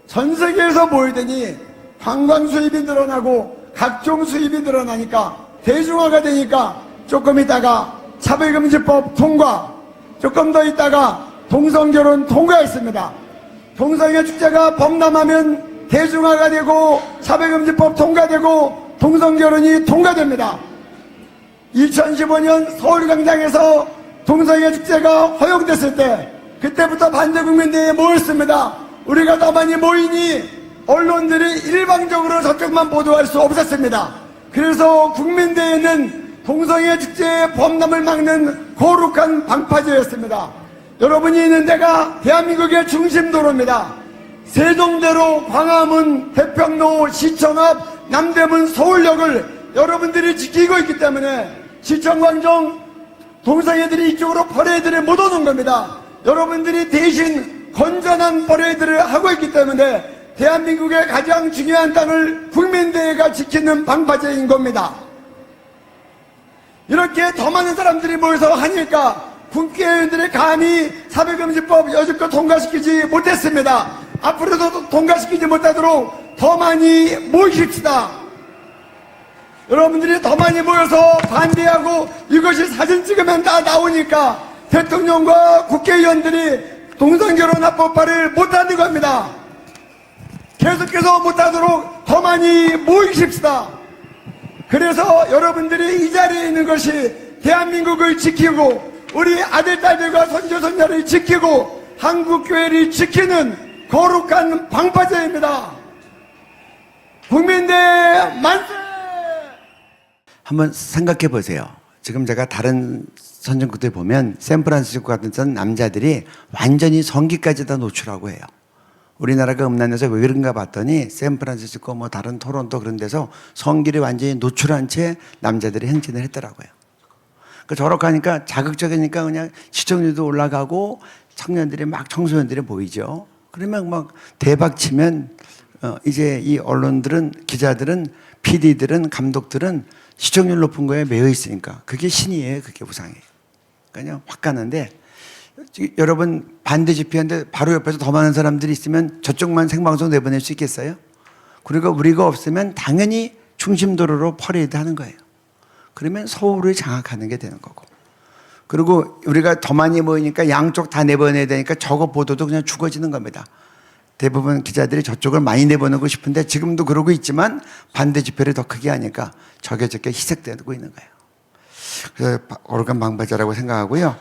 전 세계에서 모이더니 관광 수입이 늘어나고 각종 수입이 늘어나니까 대중화가 되니까 조금 있다가 차별금지법 통과, 조금 더 있다가 동성결혼 통과했습니다. 동성애 축제가 범람하면 대중화가 되고 차별금지법 통과되고 동성결혼이 통과됩니다. 2015년 서울광장에서 동성애 축제가 허용됐을 때 그때부터 반대국민대회에 모였습니다. 우리가 더 많이 모이니 언론들이 일방적으로 저쪽만 보도할 수 없었습니다. 그래서 국민대회는 동성애 축제의 범람을 막는 거룩한 방파제였습니다. 여러분이 있는 데가 대한민국의 중심도로입니다. 세종대로, 광화문, 태평로, 시청 앞, 남대문, 서울역을 여러분들이 지키고 있기 때문에 시청광장 동성애들이 이쪽으로 퍼레이드를 못 오는 겁니다. 여러분들이 대신 건전한 퍼레이드를 하고 있기 때문에 대한민국의 가장 중요한 땅을 국민대회가 지키는 방파제인 겁니다. 이렇게 더 많은 사람들이 모여서 하니까 국회의원들이 감히 차별금지법 여지껏 통과시키지 못했습니다. 앞으로도 통과시키지 못하도록 더 많이 모이십시다. 여러분들이 더 많이 모여서 반대하고 이것이 사진 찍으면 다 나오니까 대통령과 국회의원들이 동성결혼합법화를 못하는 겁니다. 계속해서 못하도록 더 많이 모이십시다. 그래서 여러분들이 이 자리에 있는 것이 대한민국을 지키고 우리 아들, 딸들과 손주, 손녀를 지키고 한국교회를 지키는 거룩한 방파제입니다. 국민대회 만세! 한번 생각해 보세요. 지금 제가 다른 선진국들 보면 샌프란시스코 같은 데는 남자들이 완전히 성기까지 다 노출하고 해요. 우리나라가 음란해서 왜 그런가 봤더니 샌프란시스코 뭐 다른 토론토 그런 데서 성기를 완전히 노출한 채 남자들이 행진을 했더라고요. 그 저렇게 하니까 자극적이니까 그냥 시청률도 올라가고 청년들이 막 청소년들이 보이죠. 그러면 막 대박 치면 이제 이 언론들은 기자들은 PD들은 감독들은 시청률 높은 거에 매여 있으니까 그게 신이에요. 그게 우상이에요. 그냥 확 가는데 여러분 반대 집회하는데 바로 옆에서 더 많은 사람들이 있으면 저쪽만 생방송 내보낼 수 있겠어요? 그리고 우리가 없으면 당연히 중심도로로 퍼레이드 하는 거예요. 그러면 서울을 장악하는 게 되는 거고. 그리고 우리가 더 많이 모이니까 양쪽 다 내보내야 되니까 저거 보도도 그냥 죽어지는 겁니다. 대부분 기자들이 저쪽을 많이 내보내고 싶은데 지금도 그러고 있지만 반대 집회를 더 크게 하니까 저게 희색되고 있는 거예요. 그래서 오르간 방법자라고 생각하고요.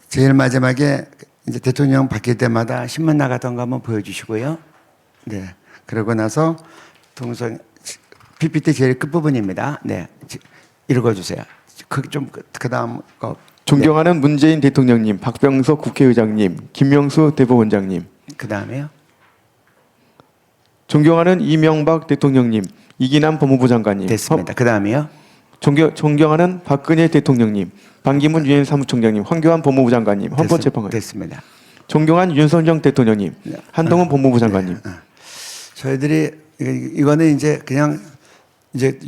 제일 마지막에 이제 대통령 바뀔 때마다 신문 나가던 거 한번 보여주시고요. 네. 그러고 나서 동성 PPT 제일 끝부분입니다. 네. 읽어주세요. 그 다음 거. 존경하는 문재인 대통령님, 박병석 국회의장님, 김명수 대법원장님. 그 다음에요. 존경하는 이명박 대통령님, 이기남 법무부 장관님. 됐습니다. 그 다음에요. 존경하는 박근혜 대통령님, 반기문 유엔 사무총장님, 황교안 법무부 장관님, 헌법재판관. 됐습니다. 존경한 윤석열 대통령님, 한동훈 법무부 장관님. 저희들이 이거는 이제 그냥 이제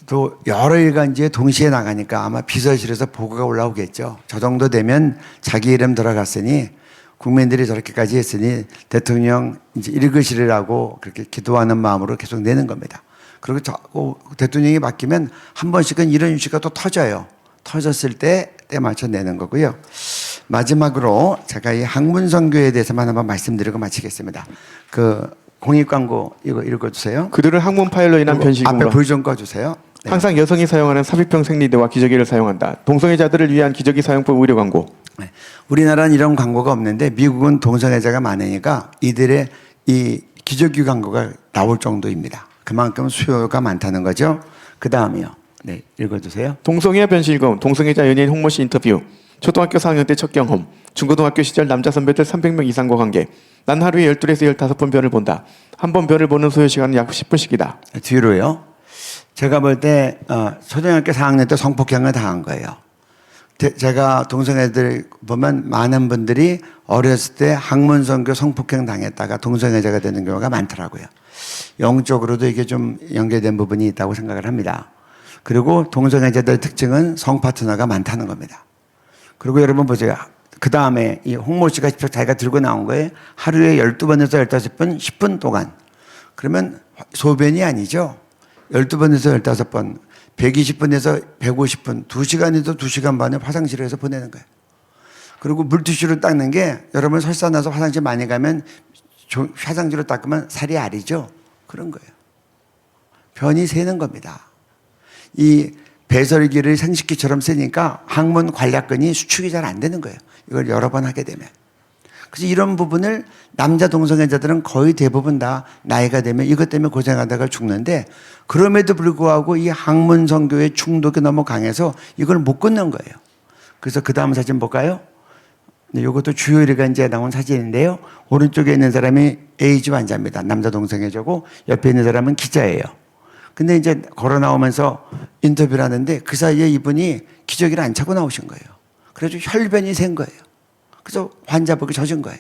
또 여러 일간지에 동시에 나가니까 아마 비서실에서 보고가 올라오겠죠. 저 정도 되면 자기 이름 들어갔으니 국민들이 저렇게까지 했으니 대통령 이제 읽으시리라고 그렇게 기도하는 마음으로 계속 내는 겁니다. 그리고 대통령이 바뀌면 한 번씩은 이런 이슈가 또 터져요. 터졌을 때 맞춰 내는 거고요. 마지막으로 제가 이 학문선교에 대해서만 한번 말씀드리고 마치겠습니다. 그 공익광고 이거 읽어주세요. 그들은 학문 파열로 인한 변실공로. 앞에 불 좀 꺼주세요. 네. 항상 여성이 사용하는 삽입형 생리대와 기저귀를 사용한다. 동성애자들을 위한 기저귀 사용법 의료 광고. 네. 우리나라는 이런 광고가 없는데 미국은 동성애자가 많으니까 이들의 이 기저귀 광고가 나올 정도입니다. 그만큼 수요가 많다는 거죠. 그 다음이요. 네, 읽어주세요. 동성애 변실금, 동성애자 연예인 홍모 씨 인터뷰. 초등학교 4학년 때 첫 경험. 중고등학교 시절 남자 선배들 300명 이상과 관계. 난 하루에 12에서 15번 별을 본다. 한 번 별을 보는 소요 시간은 약 10분씩이다. 뒤로요. 제가 볼 때 초등학교 4학년 때 성폭행을 당한 거예요. 제가 동성애들 보면 많은 분들이 어렸을 때 학문선교 성폭행 당했다가 동성애자가 되는 경우가 많더라고요. 영적으로도 이게 좀 연결된 부분이 있다고 생각을 합니다. 그리고 동성애자들의 특징은 성파트너가 많다는 겁니다. 그리고 여러분 보세요. 그 다음에 이 홍모 씨가 자기가 들고 나온 거에 하루에 12번에서 15번, 10분 동안. 그러면 소변이 아니죠. 12번에서 15번, 120분에서 150분, 2시간에서 2시간 반을 화장실에서 보내는 거예요. 그리고 물티슈로 닦는 게 여러분 설사 나서 화장실 많이 가면 화장실로 닦으면 살이 아리죠. 그런 거예요. 변이 새는 겁니다. 이 배설기를 생식기처럼 쓰니까 항문 관략근이 수축이 잘 안 되는 거예요. 이걸 여러 번 하게 되면. 그래서 이런 부분을 남자 동성애자들은 거의 대부분 다 나이가 되면 이것 때문에 고생하다가 죽는데 그럼에도 불구하고 이 항문 선교의 중독이 너무 강해서 이걸 못 끊는 거예요. 그래서 그 다음 사진 볼까요? 네, 이것도 주요 일간지에 나온 사진인데요. 오른쪽에 있는 사람이 에이즈 환자입니다. 남자 동성애자고 옆에 있는 사람은 기자예요. 근데 이제 걸어 나오면서 인터뷰를 하는데 그 사이에 이분이 기저귀를 안 차고 나오신 거예요. 그래서 혈변이 생 거예요. 그래서 환자복이 젖은 거예요.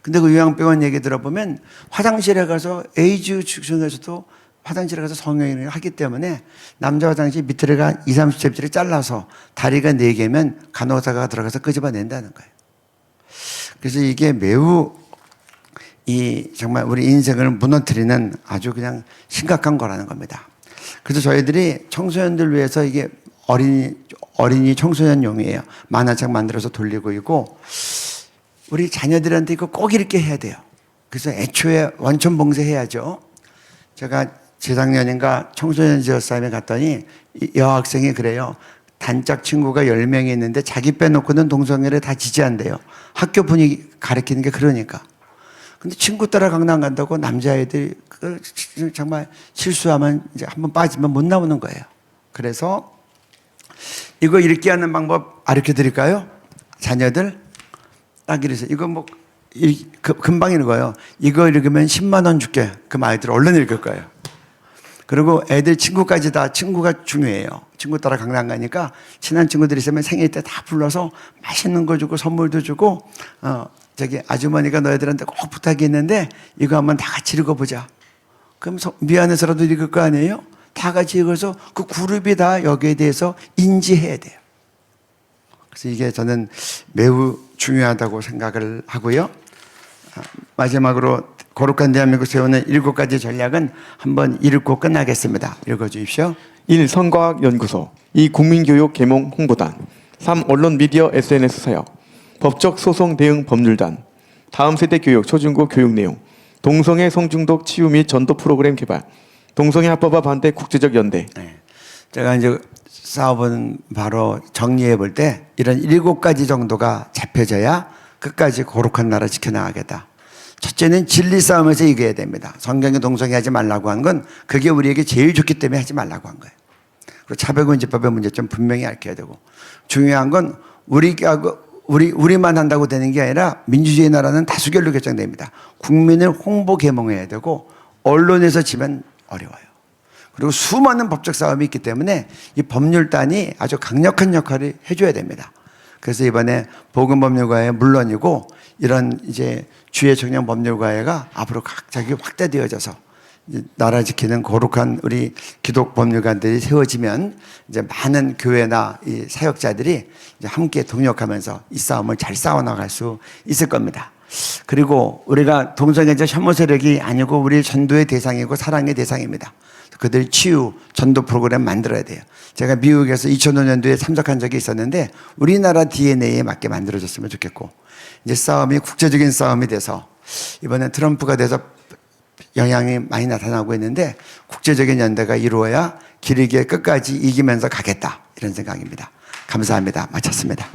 근데 그 요양병원 얘기 들어보면 화장실에 가서 에이즈 중에서도 화장실에 가서 성형을 하기 때문에 남자 화장실 밑에가 20-30cm를 잘라서 다리가 4개면 간호사가 들어가서 끄집어낸다는 거예요. 그래서 이게 매우 정말 우리 인생을 무너뜨리는 아주 그냥 심각한 거라는 겁니다. 그래서 저희들이 청소년들 위해서 이게 어린이 청소년용이에요. 만화책 만들어서 돌리고 있고 우리 자녀들한테 이거 꼭 이렇게 해야 돼요. 그래서 애초에 원천 봉쇄해야죠. 제가 재작년인가 청소년 지원싸움에 갔더니 여학생이 그래요. 단짝 친구가 10명이 있는데 자기 빼놓고는 동성애를 다 지지한대요. 학교 분위기 가르치는 게 그러니까. 근데 친구 따라 강남 간다고 남자애들이 정말 실수하면 이제 한번 빠지면 못 나오는 거예요. 그래서 이거 읽게 하는 방법 가르쳐 드릴까요? 자녀들 딱 이래서 이거 뭐 금방 읽어요. 이거 읽으면 10만 원 줄게. 그럼 아이들 얼른 읽을 거예요. 그리고 애들 친구까지 다 친구가 중요해요. 친구 따라 강남 가니까 친한 친구들이 있으면 생일 때 다 불러서 맛있는 거 주고 선물도 주고 저기 아주머니가 너희들한테 꼭 부탁이 있는데 이거 한번 다 같이 읽어보자. 그럼 미안해서라도 읽을 거 아니에요? 다 같이 읽어서 그 그룹이 다 여기에 대해서 인지해야 돼요. 그래서 이게 저는 매우 중요하다고 생각을 하고요. 마지막으로 거룩한 대한민국 세우는 7가지 전략은 한번 읽고 끝나겠습니다. 읽어주십시오. 1. 선과학연구소 2. 국민교육 계몽 홍보단 3. 언론 미디어 SNS 사역 법적 소송 대응 법률단 다음 세대 교육 초중고 교육 내용 동성애 성중독 치유 및 전도 프로그램 개발 동성애 합법화 반대 국제적 연대. 네. 제가 이제 사업은 바로 정리해 볼 때 이런 7가지 정도가 잡혀져야 끝까지 거룩한 나라 지켜나가겠다. 첫째는 진리 싸움에서 이겨야 됩니다. 성경에 동성애 하지 말라고 한 건 그게 우리에게 제일 좋기 때문에 하지 말라고 한 거예요. 그리고 차별금지법의 문제점 분명히 알려야 되고, 중요한 건 우리만 한다고 되는 게 아니라 민주주의 나라는 다수결로 결정됩니다. 국민을 홍보 계몽해야 되고 언론에서 지면 어려워요. 그리고 수많은 법적 싸움이 있기 때문에 이 법률단이 아주 강력한 역할을 해줘야 됩니다. 그래서 이번에 보건법률과외 물론이고 이런 이제 주의 청년 법률과외가 앞으로 갑자기 확대되어져서 나라 지키는 거룩한 우리 기독 법률관들이 세워지면 이제 많은 교회나 이 사역자들이 이제 함께 동력하면서 이 싸움을 잘 싸워나갈 수 있을 겁니다. 그리고 우리가 동성애자 혐오 세력이 아니고 우리 전도의 대상이고 사랑의 대상입니다. 그들 치유 전도 프로그램 만들어야 돼요. 제가 미국에서 2005년도에 참석한 적이 있었는데 우리나라 DNA에 맞게 만들어졌으면 좋겠고, 이제 싸움이 국제적인 싸움이 돼서 이번엔 트럼프가 돼서 영향이 많이 나타나고 있는데 국제적인 연대가 이루어야 길게 끝까지 이기면서 가겠다, 이런 생각입니다. 감사합니다. 마쳤습니다.